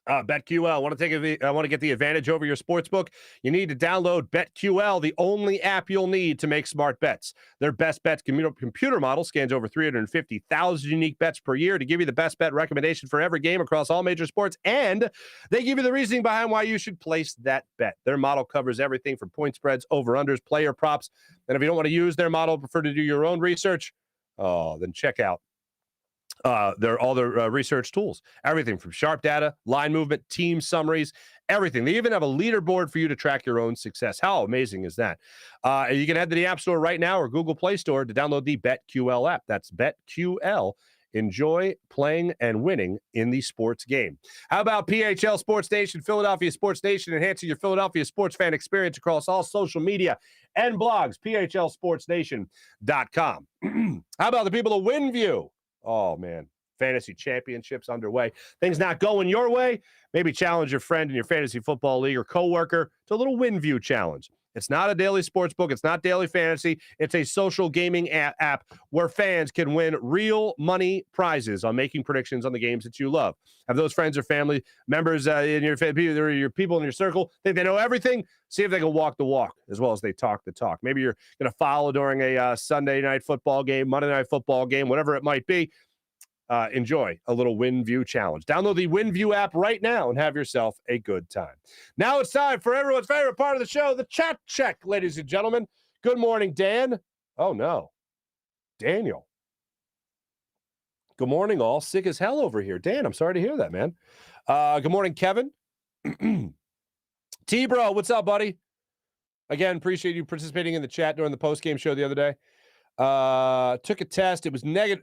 BetQL. Want to get the advantage over your sportsbook? You need to download BetQL, the only app you'll need to make smart bets. Their best bets computer model scans over 350,000 unique bets per year to give you the best bet recommendation for every game across all major sports, and they give you the reasoning behind why you should place that bet. Their model covers everything from point spreads, over-unders, player props, and if you don't want to use their model, prefer to do your own research, then check out all their research tools, everything from sharp data, line movement, team summaries, everything. They even have a leaderboard for you to track your own success. How amazing is that? You can head to the App Store right now or Google Play Store to download the BetQL app. That's BetQL. Enjoy playing and winning in the sports game. How about PHL Sports Nation, Philadelphia Sports Nation, enhancing your Philadelphia sports fan experience across all social media and blogs, phlsportsnation.com. How about the people of Windview? Oh, man. Fantasy championships underway. Things not going your way? Maybe challenge your friend in your fantasy football league or coworker to a little WinView challenge. It's not a daily sports book. It's not daily fantasy. It's a social gaming app where fans can win real money prizes on making predictions on the games that you love. Have those friends or family members in your people in your circle think they know everything? See if they can walk the walk as well as they talk the talk. Maybe you're going to follow during a Sunday night football game, Monday night football game, whatever it might be. Enjoy a little WinView challenge. Download the WinView app right now and have yourself a good time. Now it's time for everyone's favorite part of the show, the chat check, ladies and gentlemen. Good morning, Dan. Oh, no. Daniel. Good morning, all. Sick as hell over here. Dan, I'm sorry to hear that, man. Good morning, Kevin. T-Bro, what's up, buddy? Again, appreciate you participating in the chat during the post-game show the other day. Took a test. It was negative.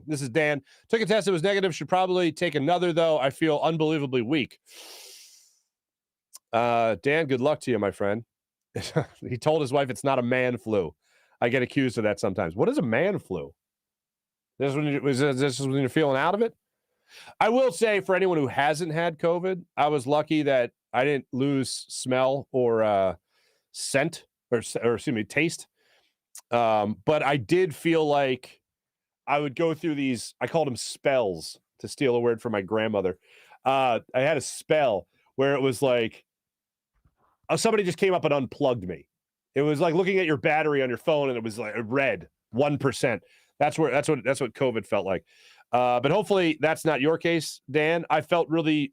This is Dan. Took a test. It was negative. Should probably take another, though. I feel unbelievably weak. Dan, good luck to you, my friend. He told his wife it's not a man flu. I get accused of that sometimes. What is a man flu? This is when you're feeling out of it? I will say, for anyone who hasn't had COVID, I was lucky that I didn't lose smell or scent or excuse me, taste. But I did feel like I would go through these, I called them spells, to steal a word from my grandmother. I had a spell where it was like somebody just came up and unplugged me. It was like looking at your battery on your phone and it was like red, 1%. That's what COVID felt like. But hopefully that's not your case, Dan. I felt really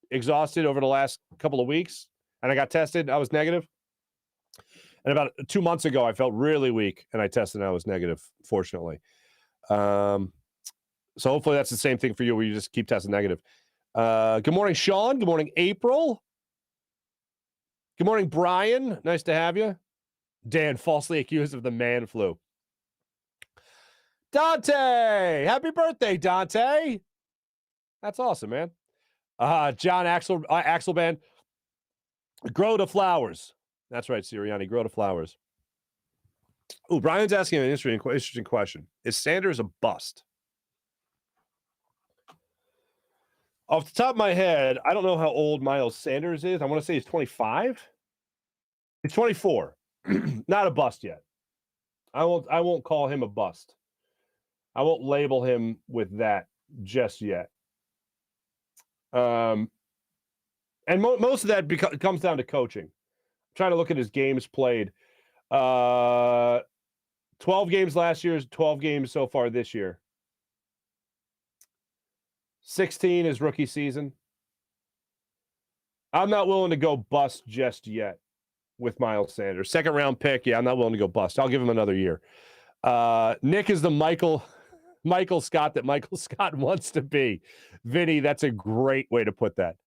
exhausted over the last couple of weeks and I got tested. I was negative. And about 2 months ago, I felt really weak, and I tested, and I was negative, fortunately. So hopefully that's the same thing for you, where you just keep testing negative. Good morning, Sean. Good morning, April. Good morning, Brian. Nice to have you. Dan, falsely accused of the man flu. Dante! Happy birthday, Dante! That's awesome, man. John Axelband. Grow the flowers. That's right, Sirianni. Grow to flowers. Oh, Brian's asking an interesting question. Is Sanders a bust? Off the top of my head, I don't know how old Miles Sanders is. I want to say he's 25. He's 24. Not a bust yet. I won't call him a bust. I won't label him with that just yet. And most of that comes down to coaching. Trying to look at his games played. 12 games last year, 12 games so far this year. 16 is rookie season. I'm not willing to go bust just yet with Miles Sanders. Second round pick, yeah, I'm not willing to go bust. I'll give him another year. Nick is the Michael Scott that Michael Scott wants to be. Vinny, that's a great way to put that.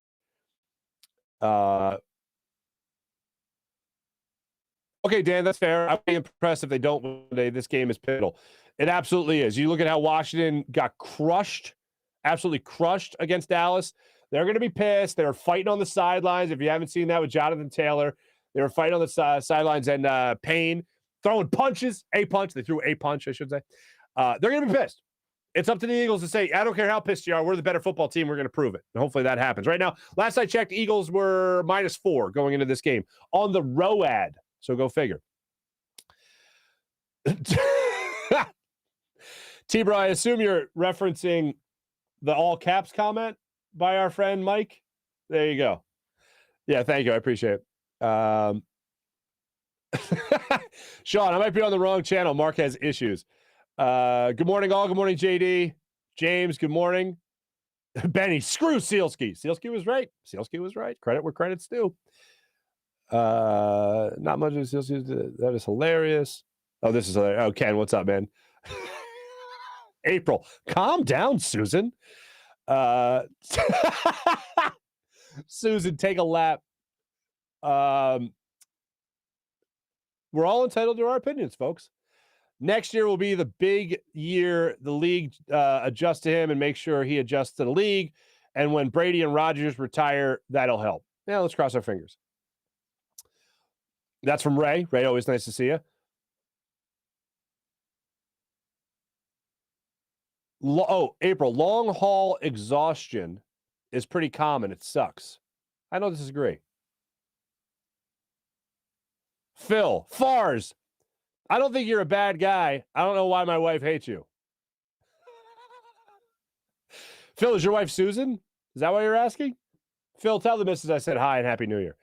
Okay, Dan, that's fair. I'd be impressed if they don't win today. This game is pivotal. It absolutely is. You look at how Washington got crushed, absolutely crushed against Dallas. They're going to be pissed. They're fighting on the sidelines. If you haven't seen that with Jonathan Taylor, they were fighting on the sidelines and Payne throwing punches. A punch. They threw a punch, I should say. They're going to be pissed. It's up to the Eagles to say, I don't care how pissed you are. We're the better football team. We're going to prove it. And hopefully that happens. Right now, last I checked, Eagles were -4 going into this game on the ROAD. So go figure. T-Bro, I assume you're referencing the all caps comment by our friend Mike. There you go. Yeah, thank you. I appreciate it. Sean, I might be on the wrong channel. Marc has issues. Good morning, all. Good morning, JD. James, good morning. Benny, screw Sealski. Sealski was right. Sealski was right. Credit where credit's due. Not much of Sealski. That is hilarious. Oh, this is hilarious. Oh, Ken, what's up, man? April, calm down, Susan. Susan, take a lap. We're all entitled to our opinions, folks. Next year will be the big year the league adjusts to him and make sure he adjusts to the league. And when Brady and Rodgers retire, that'll help. Yeah, let's cross our fingers. That's from Ray. Ray, always nice to see you. April, long haul exhaustion is pretty common. It sucks. I don't disagree. Phil, Fars, I don't think you're a bad guy. I don't know why my wife hates you. Phil, is your wife Susan? Is that why you're asking? Phil, tell the missus I said hi and Happy New Year.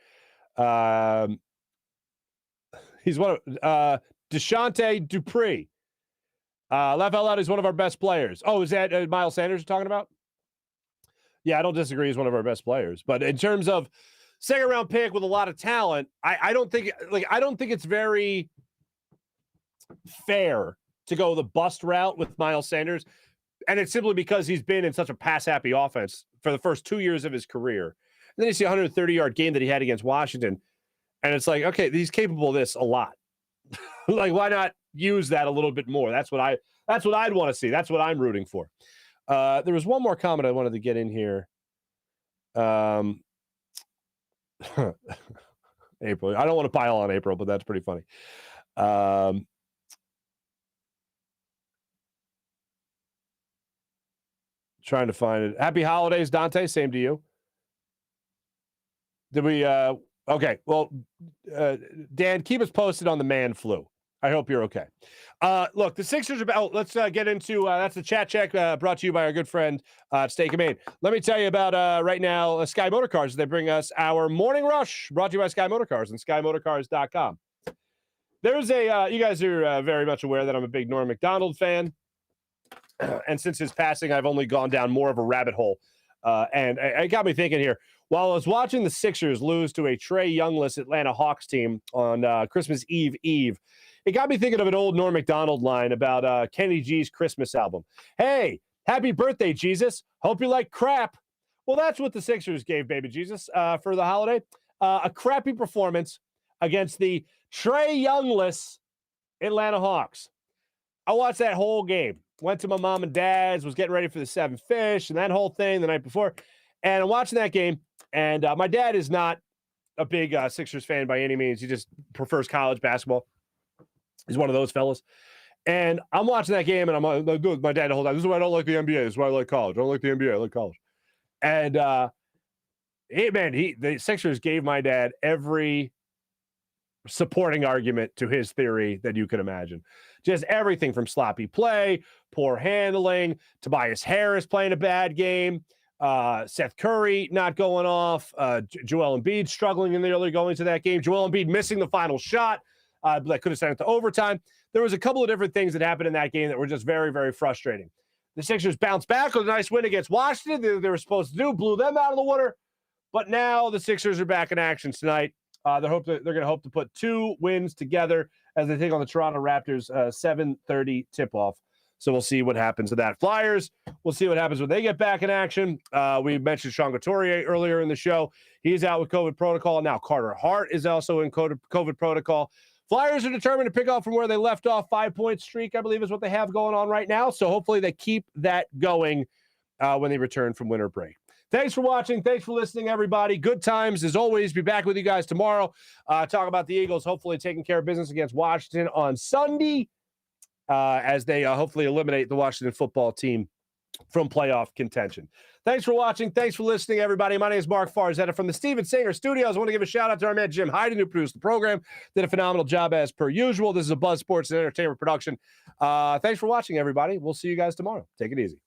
He's one of DeShante Dupree. Laugh Out Loud is one of our best players. Oh, is that Miles Sanders you're talking about? Yeah, I don't disagree. He's one of our best players. But in terms of second round pick with a lot of talent, I don't think it's very fair to go the bust route with Miles Sanders. And it's simply because he's been in such a pass-happy offense for the first 2 years of his career. And then you see a 130-yard game that he had against Washington. And it's like, okay, he's capable of this a lot. Like, why not use that a little bit more? That's what I'd want to see. That's what I'm rooting for. There was one more comment I wanted to get in here. April. I don't want to pile on April, but that's pretty funny. Trying to find it. Happy holidays, Dante. Same to you. Did we okay. Well, Dan, keep us posted on the man flu. I hope you're okay. Look, the Sixers are let's get into that's the chat check brought to you by our good friend Steak and Maine. Let me tell you about right now Sky Motor Cars. They bring us our morning rush brought to you by Sky Motor Cars and SkyMotorCars.com. There's you guys are very much aware that I'm a big Norm Macdonald fan. And since his passing, I've only gone down more of a rabbit hole. And it got me thinking here. While I was watching the Sixers lose to a Trae Youngless Atlanta Hawks team on Christmas Eve, it got me thinking of an old Norm Macdonald line about Kenny G's Christmas album. Hey, happy birthday, Jesus. Hope you like crap. Well, that's what the Sixers gave baby Jesus for the holiday. A crappy performance against the Trae Youngless Atlanta Hawks. I watched that whole game. Went to my mom and dad's, was getting ready for the 7 Fish and that whole thing the night before. And I'm watching that game. And my dad is not a big Sixers fan by any means. He just prefers college basketball. He's one of those fellas. And I'm watching that game, and I'm like, my dad the whole time. This is why I don't like the NBA. This is why I like college. I don't like the NBA. I like college. And, the Sixers gave my dad every supporting argument to his theory that you could imagine. Just everything from sloppy play, poor handling, Tobias Harris playing a bad game, Seth Curry not going off, Joel Embiid struggling in the early going to that game, Joel Embiid missing the final shot that could have sent it to overtime. There was a couple of different things that happened in that game that were just very, very frustrating. The Sixers bounced back with a nice win against Washington. They were supposed to do, blew them out of the water. But now the Sixers are back in action tonight. They're going to hope to put 2 wins together as they take on the Toronto Raptors 7:30 tip-off. So we'll see what happens to that. Flyers, we'll see what happens when they get back in action. We mentioned Sean Couturier earlier in the show. He's out with COVID protocol. Now Carter Hart is also in COVID protocol. Flyers are determined to pick up from where they left off. 5-point streak, I believe, is what they have going on right now. So hopefully they keep that going when they return from winter break. Thanks for watching. Thanks for listening, everybody. Good times, as always. Be back with you guys tomorrow. Talk about the Eagles hopefully taking care of business against Washington on Sunday as they hopefully eliminate the Washington football team from playoff contention. Thanks for watching. Thanks for listening, everybody. My name is Marc Farzetta from the Steven Singer Studios. I want to give a shout-out to our man, Jim Hyden, who produced the program. Did a phenomenal job as per usual. This is a Buzz Sports and Entertainment production. Thanks for watching, everybody. We'll see you guys tomorrow. Take it easy.